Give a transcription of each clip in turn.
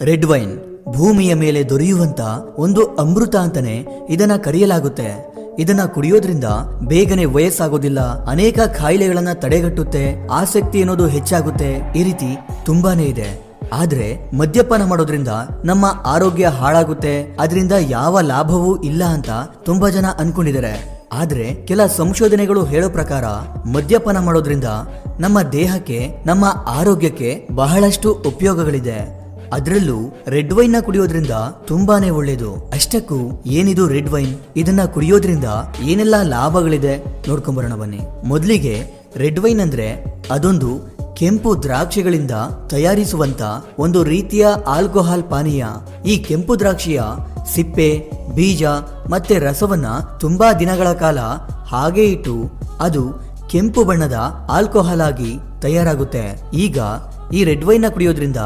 Red wine ಭೂಮಿಯ ಮೇಲೆ ದೊರೆಯುವಂತ ಒಂದು ಅಮೃತ ಅಂತಾನೆ ಇದನ್ನ ಕರೆಯಲಾಗುತ್ತೆ. ಇದನ್ನ ಕುಡಿಯೋದ್ರಿಂದ ಬೇಗನೆ ವಯಸ್ಸಾಗೋದಿಲ್ಲ, ಅನೇಕ ಕಾಯಿಲೆಗಳನ್ನ ತಡೆಗಟ್ಟುತ್ತೆ, ಆಸಕ್ತಿ ಅನ್ನೋದು ಹೆಚ್ಚಾಗುತ್ತೆ. ಈ ರೀತಿ ತುಂಬಾನೇ ಇದೆ. ಆದ್ರೆ ಮದ್ಯಪಾನ ಮಾಡೋದ್ರಿಂದ ನಮ್ಮ ಆರೋಗ್ಯ ಹಾಳಾಗುತ್ತೆ, ಅದರಿಂದ ಯಾವ ಲಾಭವೂ ಇಲ್ಲ ಅಂತ ತುಂಬಾ ಜನ ಅನ್ಕೊಂಡಿದ್ದಾರೆ. ಆದ್ರೆ ಕೆಲ ಸಂಶೋಧನೆಗಳು ಹೇಳೋ ಪ್ರಕಾರ ಮದ್ಯಪಾನ ಮಾಡೋದ್ರಿಂದ ನಮ್ಮ ದೇಹಕ್ಕೆ, ನಮ್ಮ ಆರೋಗ್ಯಕ್ಕೆ ಬಹಳಷ್ಟು ಉಪಯೋಗಗಳಿದೆ. ಅದರಲ್ಲೂ ರೆಡ್ ವೈನ್ ನ ಕುಡಿಯೋದ್ರಿಂದ ತುಂಬಾನೇ ಒಳ್ಳೇದು. ಅಷ್ಟಕ್ಕೂ ಏನಿದು ರೆಡ್ ವೈನ್, ಇದನ್ನ ಕುಡಿಯೋದ್ರಿಂದ ಏನೆಲ್ಲ ಲಾಭಗಳಿದೆ ನೋಡ್ಕೊಂಬರೋಣ ಬನ್ನಿ. ಮೊದಲಿಗೆ ರೆಡ್ ವೈನ್ ಅಂದ್ರೆ ಅದೊಂದು ಕೆಂಪು ದ್ರಾಕ್ಷಿಗಳಿಂದ ತಯಾರಿಸುವಂತ ಒಂದು ರೀತಿಯ ಆಲ್ಕೋಹಾಲ್ ಪಾನೀಯ. ಈ ಕೆಂಪು ದ್ರಾಕ್ಷಿಯ ಸಿಪ್ಪೆ, ಬೀಜ ಮತ್ತೆ ರಸವನ್ನ ತುಂಬಾ ದಿನಗಳ ಕಾಲ ಹಾಗೆ ಇಟ್ಟು ಅದು ಕೆಂಪು ಬಣ್ಣದ ಆಲ್ಕೋಹಾಲ್ ಆಗಿ ತಯಾರಾಗುತ್ತೆ. ಈಗ ಈ ರೆಡ್ ವೈನ್ ನ ಕುಡಿಯೋದ್ರಿಂದ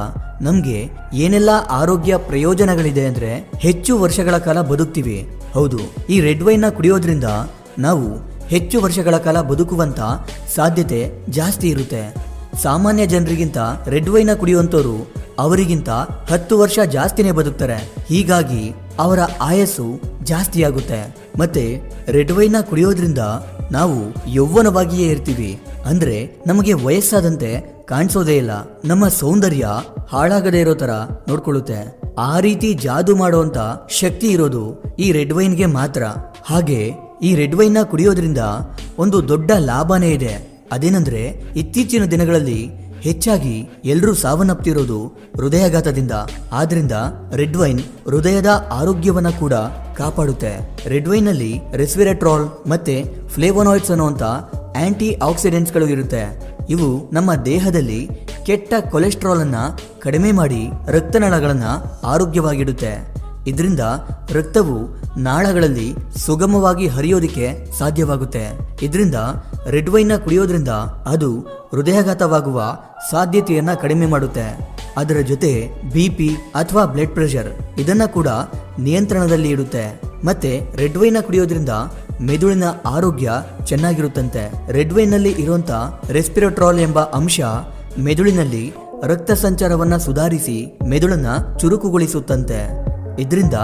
ನಮ್ಗೆ ಏನೆಲ್ಲ ಆರೋಗ್ಯ ಪ್ರಯೋಜನಗಳಿದೆ ಅಂದ್ರೆ ಹೆಚ್ಚು ವರ್ಷಗಳ ಕಾಲ ಬದುಕ್ತೀವಿ. ಹೌದು, ಈ ರೆಡ್ ವೈನ್ ನ ಕುಡಿಯೋದ್ರಿಂದ ನಾವು ಹೆಚ್ಚು ವರ್ಷಗಳ ಕಾಲ ಬದುಕುವಂತ ಸಾಧ್ಯತೆ ಜಾಸ್ತಿ ಇರುತ್ತೆ. ಸಾಮಾನ್ಯ ಜನರಿಗಿಂತ ರೆಡ್ ವೈನ್ ನ ಕುಡಿಯುವಂತವ್ರು ಅವರಿಗಿಂತ 10 ವರ್ಷ ಜಾಸ್ತಿನೇ ಬದುಕ್ತಾರೆ. ಹೀಗಾಗಿ ಅವರ ಆಯಸ್ಸು ಜಾಸ್ತಿ ಆಗುತ್ತೆ. ಮತ್ತೆ ರೆಡ್ ವೈನ್ ನ ಕುಡಿಯೋದ್ರಿಂದ ನಾವು ಯೌವನವಾಗಿಯೇ ಇರ್ತೀವಿ. ಅಂದ್ರೆ ನಮಗೆ ವಯಸ್ಸಾದಂತೆ ಕಾಣಿಸೋದೇ ಇಲ್ಲ. ನಮ್ಮ ಸೌಂದರ್ಯ ಹಾಳಾಗದೇ ಇರೋ ತರ ನೋಡ್ಕೊಳ್ಳುತ್ತೆ. ಆ ರೀತಿ ಜಾದು ಮಾಡುವಂತ ಶಕ್ತಿ ಇರೋದು ಈ ರೆಡ್ ವೈನ್ಗೆ ಮಾತ್ರ. ಹಾಗೆ ಈ ರೆಡ್ ವೈನ್ ನ ಕುಡಿಯೋದ್ರಿಂದ ಒಂದು ದೊಡ್ಡ ಲಾಭನೇ ಇದೆ. ಅದೇನಂದ್ರೆ ಇತ್ತೀಚಿನ ದಿನಗಳಲ್ಲಿ ಹೆಚ್ಚಾಗಿ ಎಲ್ಲರೂ ಸಾವನ್ನಪ್ತಿರೋದು ಹೃದಯಾಘಾತದಿಂದ. ಆದ್ರಿಂದ ರೆಡ್ ವೈನ್ ಹೃದಯದ ಆರೋಗ್ಯವನ್ನ ಕೂಡ ಕಾಪಾಡುತ್ತೆ. ರೆಡ್ ವೈನ್ ನಲ್ಲಿ ರೆಸ್ವಿರೆಟ್ರಾಲ್ ಮತ್ತೆ ಫ್ಲೇವೋನಾಯ್ಡ್ಸ್ ಅನ್ನುವಂತ ಆಂಟಿ ಆಕ್ಸಿಡೆಂಟ್ಸ್ ಗಳು ಇರುತ್ತೆ. ಇವು ನಮ್ಮ ದೇಹದಲ್ಲಿ ಕೆಟ್ಟ ಕೊಲೆಸ್ಟ್ರಾಲ್ ಅನ್ನ ಕಡಿಮೆ ಮಾಡಿ ರಕ್ತನಾಳಗಳನ್ನ ಆರೋಗ್ಯವಾಗಿಡುತ್ತೆ. ಇದರಿಂದ ರಕ್ತವು ನಾಳಗಳಲ್ಲಿ ಸುಗಮವಾಗಿ ಹರಿಯೋದಿಕ್ಕೆ ಸಾಧ್ಯವಾಗುತ್ತೆ. ಇದರಿಂದ ರೆಡ್ ವೈನ್ ನ ಕುಡಿಯೋದ್ರಿಂದ ಅದು ಹೃದಯಾಘಾತವಾಗುವ ಸಾಧ್ಯತೆಯನ್ನ ಕಡಿಮೆ ಮಾಡುತ್ತೆ. ಅದರ ಜೊತೆ BP ಅಥವಾ ಬ್ಲಡ್ ಪ್ರೆಷರ್ ಇದನ್ನ ಕೂಡ ನಿಯಂತ್ರಣದಲ್ಲಿ ಇಡುತ್ತೆ. ಮತ್ತೆ ರೆಡ್ ವೈನ್ ನ ಕುಡಿಯೋದ್ರಿಂದ ಮೆದುಳಿನ ಆರೋಗ್ಯ ಚೆನ್ನಾಗಿರುತ್ತಂತೆ. ರೆಡ್ ವೈನ್ ನಲ್ಲಿ ಇರುವಂತ ರೆಸ್ಪಿರೆಟ್ರಾಲ್ ಎಂಬ ಅಂಶ ಮೆದುಳಿನಲ್ಲಿ ರಕ್ತ ಸಂಚಾರವನ್ನ ಸುಧಾರಿಸಿ ಮೆದುಳನ್ನ ಚುರುಕುಗೊಳಿಸುತ್ತಂತೆ. ಇದರಿಂದ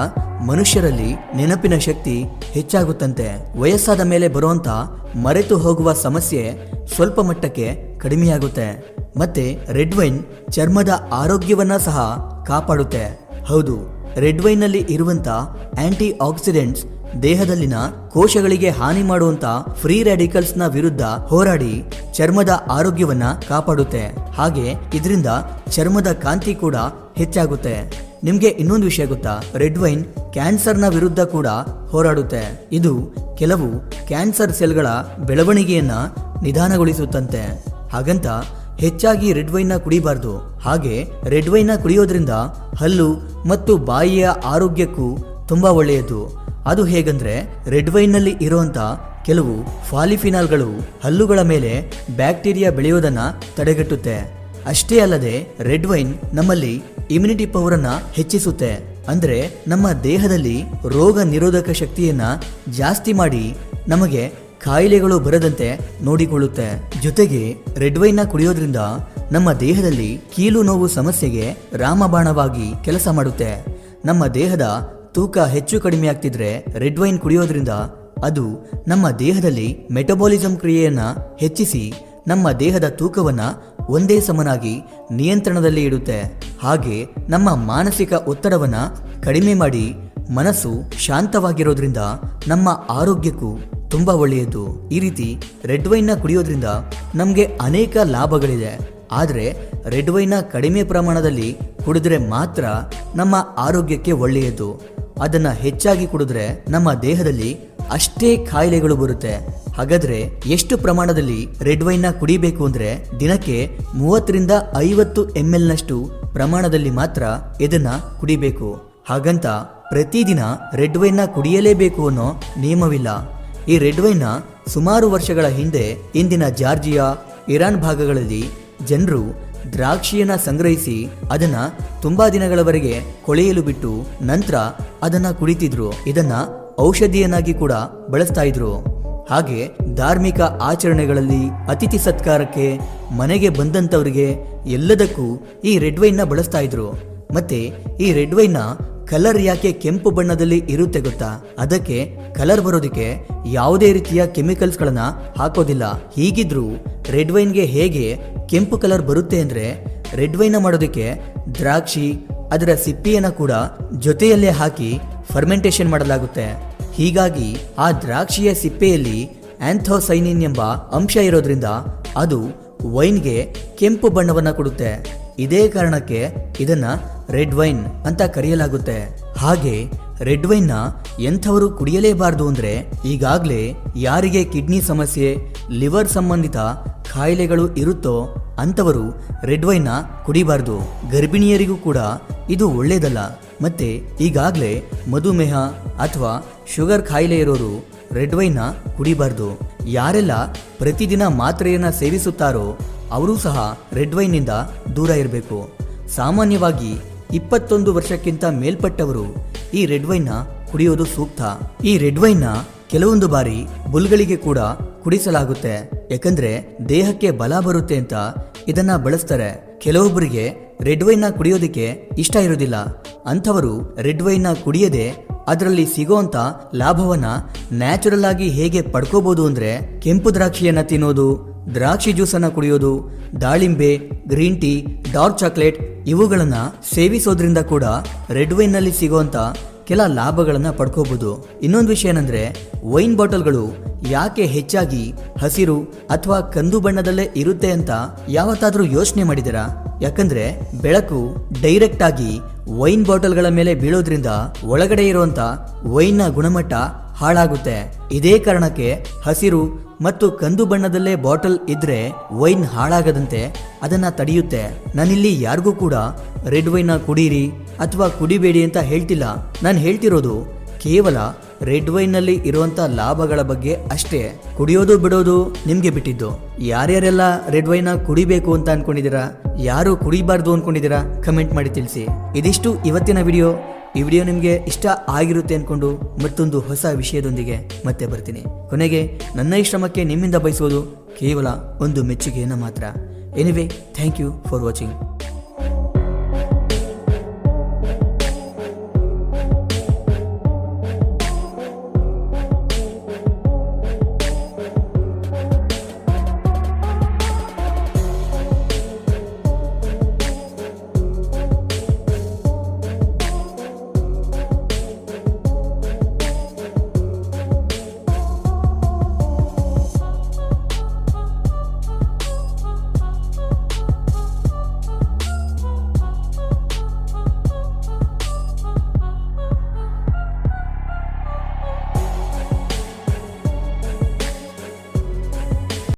ಮನುಷ್ಯರಲ್ಲಿ ನೆನಪಿನ ಶಕ್ತಿ ಹೆಚ್ಚಾಗುತ್ತಂತೆ. ವಯಸ್ಸಾದ ಮೇಲೆ ಬರುವಂತ ಮರೆತು ಹೋಗುವ ಸಮಸ್ಯೆ ಸ್ವಲ್ಪ ಮಟ್ಟಕ್ಕೆ ಕಡಿಮೆಯಾಗುತ್ತೆ. ಮತ್ತೆ ರೆಡ್ ವೈನ್ ಚರ್ಮದ ಆರೋಗ್ಯವನ್ನ ಸಹ ಕಾಪಾಡುತ್ತೆ. ಹೌದು, ರೆಡ್ ವೈನ್ ನಲ್ಲಿ ಇರುವಂತ ಆಂಟಿ ಆಕ್ಸಿಡೆಂಟ್ಸ್ ದೇಹದಲ್ಲಿನ ಕೋಶಗಳಿಗೆ ಹಾನಿ ಮಾಡುವಂತ ಫ್ರೀ ರ್ಯಾಡಿಕಲ್ಸ್ ನ ವಿರುದ್ಧ ಹೋರಾಡಿ ಚರ್ಮದ ಆರೋಗ್ಯವನ್ನ ಕಾಪಾಡುತ್ತೆ. ಹಾಗೆ ಇದರಿಂದ ಚರ್ಮದ ಕಾಂತಿ ಕೂಡ ಹೆಚ್ಚಾಗುತ್ತೆ. ನಿಮ್ಗೆ ಇನ್ನೊಂದು ವಿಷಯ ಗೊತ್ತಾ? ರೆಡ್ ವೈನ್ ಕ್ಯಾನ್ಸರ್ ನ ವಿರುದ್ಧ ಕೂಡ ಹೋರಾಡುತ್ತೆ. ಇದು ಕೆಲವು ಕ್ಯಾನ್ಸರ್ ಸೆಲ್ಗಳ ಬೆಳವಣಿಗೆಯನ್ನ ನಿಧಾನಗೊಳಿಸುತ್ತಂತೆ. ಹಾಗಂತ ಹೆಚ್ಚಾಗಿ ರೆಡ್ ವೈನ್ ನ ಕುಡಿಬಾರ್ದು. ಹಾಗೆ ರೆಡ್ ವೈನ್ ನ ಕುಡಿಯೋದ್ರಿಂದ ಹಲ್ಲು ಮತ್ತು ಬಾಯಿಯ ಆರೋಗ್ಯಕ್ಕೂ ತುಂಬಾ ಒಳ್ಳೆಯದು. ಅದು ಹೇಗಂದ್ರೆ ರೆಡ್ ವೈನ್ ನಲ್ಲಿ ಇರುವಂತ ಕೆಲವು ಫಾಲಿಫಿನಾಲ್ಗಳು ಹಲ್ಲುಗಳ ಮೇಲೆ ಬ್ಯಾಕ್ಟೀರಿಯಾ ಬೆಳೆಯೋದನ್ನ ತಡೆಗಟ್ಟುತ್ತೆ. ಅಷ್ಟೇ ಅಲ್ಲದೆ ರೆಡ್ ವೈನ್ ನಮ್ಮಲ್ಲಿ ಇಮ್ಯುನಿಟಿ ಪವರ್ ಅನ್ನ ಹೆಚ್ಚಿಸುತ್ತೆ. ಅಂದ್ರೆ ನಮ್ಮ ದೇಹದಲ್ಲಿ ರೋಗ ನಿರೋಧಕ ಶಕ್ತಿಯನ್ನ ಜಾಸ್ತಿ ಮಾಡಿ ನಮಗೆ ಕಾಯಿಲೆಗಳು ಬರದಂತೆ ನೋಡಿಕೊಳ್ಳುತ್ತೆ. ಜೊತೆಗೆ ರೆಡ್ ವೈನ್ ನ ಕುಡಿಯೋದ್ರಿಂದ ನಮ್ಮ ದೇಹದಲ್ಲಿ ಕೀಲು ನೋವು ಸಮಸ್ಯೆಗೆ ರಾಮಬಾಣವಾಗಿ ಕೆಲಸ ಮಾಡುತ್ತೆ. ನಮ್ಮ ದೇಹದ ತೂಕ ಹೆಚ್ಚು ಕಡಿಮೆ ಆಗ್ತಿದ್ರೆ ರೆಡ್ ವೈನ್ ಕುಡಿಯೋದ್ರಿಂದ ಅದು ನಮ್ಮ ದೇಹದಲ್ಲಿ ಮೆಟಬಾಲಿಸಂ ಕ್ರಿಯೆಯನ್ನ ಹೆಚ್ಚಿಸಿ ನಮ್ಮ ದೇಹದ ತೂಕವನ್ನ ಒಂದೇ ಸಮನಾಗಿ ನಿಯಂತ್ರಣದಲ್ಲಿ ಇಡುತ್ತೆ. ಹಾಗೆ ನಮ್ಮ ಮಾನಸಿಕ ಒತ್ತಡವನ್ನ ಕಡಿಮೆ ಮಾಡಿ ಮನಸ್ಸು ಶಾಂತವಾಗಿರೋದ್ರಿಂದ ನಮ್ಮ ಆರೋಗ್ಯಕ್ಕೂ ತುಂಬಾ ಒಳ್ಳೆಯದು. ಈ ರೀತಿ ರೆಡ್ ವೈನ್ ನ ಕುಡಿಯೋದ್ರಿಂದ ನಮ್ಗೆ ಅನೇಕ ಲಾಭಗಳಿದೆ. ಆದ್ರೆ ರೆಡ್ ವೈನ್ ನ ಕಡಿಮೆ ಪ್ರಮಾಣದಲ್ಲಿ ಕುಡಿದ್ರೆ ಮಾತ್ರ ನಮ್ಮ ಆರೋಗ್ಯಕ್ಕೆ ಒಳ್ಳೆಯದು. ಅದನ್ನ ಹೆಚ್ಚಾಗಿ ಕುಡಿದ್ರೆ ನಮ್ಮ ದೇಹದಲ್ಲಿ ಅಷ್ಟೇ ಕಾಯಿಲೆಗಳು ಬರುತ್ತೆ. ಹಾಗಾದ್ರೆ ಎಷ್ಟು ಪ್ರಮಾಣದಲ್ಲಿ ರೆಡ್ ವೈನ್ ನ ಕುಡಿಬೇಕು ಅಂದ್ರೆ ದಿನಕ್ಕೆ 30ರಿಂದ 50 ml ನಷ್ಟು ಪ್ರಮಾಣದಲ್ಲಿ ಮಾತ್ರ ಇದನ್ನ ಕುಡಿಬೇಕು. ಹಾಗಂತ ಪ್ರತಿದಿನ ರೆಡ್ ವೈನ್ ನ ಕುಡಿಯಲೇಬೇಕು ಅನ್ನೋ ನಿಯಮವಿಲ್ಲ. ಈ ರೆಡ್ ವೈನ್ ನ ಸುಮಾರು ವರ್ಷಗಳ ಹಿಂದೆ ಇಂದಿನ ಜಾರ್ಜಿಯಾ, ಇರಾನ್ ಭಾಗಗಳಲ್ಲಿ ಜನರು ದ್ರಾಕ್ಷಿಯನ್ನ ಸಂಗ್ರಹಿಸಿ ಅದನ್ನ ತುಂಬಾ ದಿನಗಳವರೆಗೆ ಕೊಳೆಯಲು ಬಿಟ್ಟು ನಂತರ ಅದನ್ನ ಕುಡಿತಿದ್ರು. ಇದನ್ನ ಔಷಧಿಯನ್ನಾಗಿ ಕೂಡ ಬಳಸ್ತಾ ಇದ್ರು. ಹಾಗೆ ಧಾರ್ಮಿಕ ಆಚರಣೆಗಳಲ್ಲಿ, ಅತಿಥಿ ಸತ್ಕಾರಕ್ಕೆ, ಮನೆಗೆ ಬಂದಂತವರಿಗೆ ಎಲ್ಲದಕ್ಕೂ ಈ ರೆಡ್ ವೈನ್ ನ ಬಳಸ್ತಾ ಇದ್ರು. ಮತ್ತೆ ಈ ರೆಡ್ ವೈನ್ ನ ಕಲರ್ ಯಾಕೆ ಕೆಂಪು ಬಣ್ಣದಲ್ಲಿ ಇರುತ್ತೆ ಗೊತ್ತಾ? ಅದಕ್ಕೆ ಕಲರ್ ಬರೋದಕ್ಕೆ ಯಾವುದೇ ರೀತಿಯ ಕೆಮಿಕಲ್ಸ್ ಗಳನ್ನ ಹಾಕೋದಿಲ್ಲ. ಹೀಗಿದ್ರೂ ರೆಡ್ ವೈನ್ಗೆ ಹೇಗೆ ಕೆಂಪು ಕಲರ್ ಬರುತ್ತೆ ಅಂದ್ರೆ, ರೆಡ್ ವೈನ್ ಮಾಡೋದಕ್ಕೆ ದ್ರಾಕ್ಷಿ ಅದರ ಸಿಪ್ಪೆಯನ್ನ ಕೂಡ ಜೊತೆಯಲ್ಲೇ ಹಾಕಿ ಫರ್ಮೆಂಟೇಷನ್ ಮಾಡಲಾಗುತ್ತೆ. ಹೀಗಾಗಿ ಆ ದ್ರಾಕ್ಷಿಯ ಸಿಪ್ಪೆಯಲ್ಲಿ ಆಂಥೋಸೈನಿನ್ ಎಂಬ ಅಂಶ ಇರೋದ್ರಿಂದ ಅದು ವೈನ್ಗೆ ಕೆಂಪು ಬಣ್ಣವನ್ನ ಕೊಡುತ್ತೆ. ಇದೇ ಕಾರಣಕ್ಕೆ ಇದನ್ನ ರೆಡ್ ವೈನ್ ಅಂತ ಕರೆಯಲಾಗುತ್ತೆ. ಹಾಗೆ ರೆಡ್ ವೈನ್ ನ ಎಂಥವರು ಕುಡಿಯಲೇಬಾರದು ಅಂದ್ರೆ, ಈಗಾಗಲೇ ಯಾರಿಗೆ ಕಿಡ್ನಿ ಸಮಸ್ಯೆ, ಲಿವರ್ ಸಂಬಂಧಿತ ಕಾಯಿಲೆಗಳು ಇರುತ್ತೋ ಅಂಥವರು ರೆಡ್ ವೈನ್ ನ ಕುಡಿಬಾರ್ದು. ಗರ್ಭಿಣಿಯರಿಗೂ ಕೂಡ ಇದು ಒಳ್ಳೇದಲ್ಲ. ಮತ್ತೆ ಈಗಾಗಲೇ ಮಧುಮೇಹ ಅಥವಾ ಶುಗರ್ ಕಾಯಿಲೆ ಇರೋರು ರೆಡ್ ವೈನ್ ನ ಕುಡಿಬಾರ್ದು. ಯಾರೆಲ್ಲ ಪ್ರತಿದಿನ ಮಾತ್ರೆಯನ್ನ ಸೇವಿಸುತ್ತಾರೋ ಅವರು ಸಹ ರೆಡ್ ವೈನ್ ನಿಂದ ದೂರ ಇರಬೇಕು. ಸಾಮಾನ್ಯವಾಗಿ 21 ವರ್ಷಕ್ಕಿಂತ ಮೇಲ್ಪಟ್ಟವರು ಈ ರೆಡ್ ವೈನ್ ನ ಕುಡಿಯೋದು ಸೂಕ್ತ. ಈ ರೆಡ್ ವೈನ್ ನ ಕೆಲವೊಂದು ಬಾರಿ ಬುಲ್ಗಳಿಗೆ ಕೂಡ ಕುಡಿಸಲಾಗುತ್ತೆ. ಯಾಕಂದ್ರೆ ದೇಹಕ್ಕೆ ಬಲ ಬರುತ್ತೆ ಅಂತ ಇದನ್ನ ಬಳಸ್ತಾರೆ. ಕೆಲವೊಬ್ಬರಿಗೆ ರೆಡ್ ವೈನ್ ನ ಕುಡಿಯೋದಕ್ಕೆ ಇಷ್ಟ ಇರೋದಿಲ್ಲ. ಅಂಥವರು ರೆಡ್ ವೈನ್ ನ ಕುಡಿಯದೆ ಅದರಲ್ಲಿ ಸಿಗೋಂತ ಲಾಭವನ್ನ ನ್ಯಾಚುರಲ್ ಆಗಿ ಹೇಗೆ ಪಡ್ಕೋಬಹುದು ಅಂದ್ರೆ, ಕೆಂಪು ದ್ರಾಕ್ಷಿಯನ್ನ ತಿನ್ನೋದು, ದ್ರಾಕ್ಷಿ ಜ್ಯೂಸನ್ನ ಕುಡಿಯೋದು, ದಾಳಿಂಬೆ, ಗ್ರೀನ್ ಟೀ, ಡಾರ್ಕ್ ಚಾಕ್ಲೇಟ್ ಇವುಗಳನ್ನ ಸೇವಿಸೋದ್ರಿಂದ ಕೂಡ ರೆಡ್ ವೈನ್ ನಲ್ಲಿ ಸಿಗೋಂತ ಕೆಲ ಲಾಭಗಳನ್ನ ಪಡ್ಕೋಬಹುದು. ಇನ್ನೊಂದು ವಿಷಯ ಏನಂದ್ರೆ, ವೈನ್ ಬಾಟಲ್ಗಳು ಯಾಕೆ ಹೆಚ್ಚಾಗಿ ಹಸಿರು ಅಥವಾ ಕಂದು ಬಣ್ಣದಲ್ಲೇ ಇರುತ್ತೆ ಅಂತ ಯಾವತ್ತಾದ್ರೂ ಯೋಚನೆ ಮಾಡಿದಿರಾ? ಯಾಕಂದ್ರೆ ಬೆಳಕು ಡೈರೆಕ್ಟ್ ಆಗಿ ವೈನ್ ಬಾಟಲ್ಗಳ ಮೇಲೆ ಬೀಳೋದ್ರಿಂದ ಒಳಗಡೆ ಇರುವಂತ ವೈನ್ ನ ಗುಣಮಟ್ಟ ಹಾಳಾಗುತ್ತೆ. ಇದೇ ಕಾರಣಕ್ಕೆ ಹಸಿರು ಮತ್ತು ಕಂದು ಬಣ್ಣದಲ್ಲೇ ಬಾಟಲ್ ಇದ್ರೆ ವೈನ್ ಹಾಳಾಗದಂತೆ ಅದನ್ನ ತಡೆಯುತ್ತೆ. ನಾನಿಲ್ಲಿ ಯಾರಿಗೂ ಕೂಡ ರೆಡ್ ವೈನ್ ನ ಕುಡೀರಿ ಅಥವಾ ಕುಡಿಬೇಡಿ ಅಂತ ಹೇಳ್ತಿಲ್ಲ. ನಾನು ಹೇಳ್ತಿರೋದು ಕೇವಲ ರೆಡ್ ವೈನ್ ನಲ್ಲಿ ಇರುವಂತ ಲಾಭಗಳ ಬಗ್ಗೆ ಅಷ್ಟೇ. ಕುಡಿಯೋದು ಬಿಡೋದು ನಿಮ್ಗೆ ಬಿಟ್ಟಿದ್ದು. ಯಾರ್ಯಾರೆಲ್ಲ ರೆಡ್ ವೈನ್ ನ ಕುಡಿಬೇಕು ಅಂತ ಅನ್ಕೊಂಡಿದ್ದೀರಾ, ಯಾರು ಕುಡಿಬಾರ್ದು ಅನ್ಕೊಂಡಿದ್ದೀರಾ, ಕಮೆಂಟ್ ಮಾಡಿ ತಿಳಿಸಿ. ಇದಿಷ್ಟು ಇವತ್ತಿನ ವಿಡಿಯೋ. ಈ ವಿಡಿಯೋ ನಿಮಗೆ ಇಷ್ಟ ಆಗಿರುತ್ತೆ ಅನ್ಕೊಂಡು ಮತ್ತೊಂದು ಹೊಸ ವಿಷಯದೊಂದಿಗೆ ಮತ್ತೆ ಬರ್ತೀನಿ. ಕೊನೆಗೆ ನನ್ನ ಈ ಶ್ರಮಕ್ಕೆ ನಿಮ್ಮಿಂದ ಬಯಸೋದು ಕೇವಲ ಒಂದು ಮೆಚ್ಚುಗೆಯನ್ನು ಮಾತ್ರ. Anyway, thank you for watching.